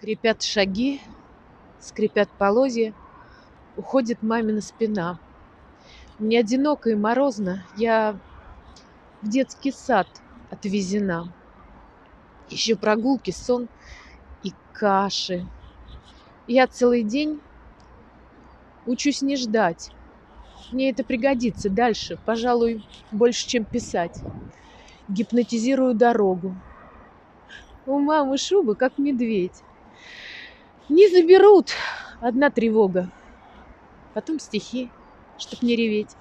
Скрипят шаги, скрипят полозья, уходит мамина спина. Мне одиноко и морозно, я в детский сад отвезена. Еще прогулки, сон и каши. Я целый день учусь не ждать. Мне это пригодится дальше, пожалуй, больше, чем писать. Гипнотизирую дорогу. У мамы шуба, как медведь. Не заберут, одна тревога. Потом стихи, чтоб не реветь.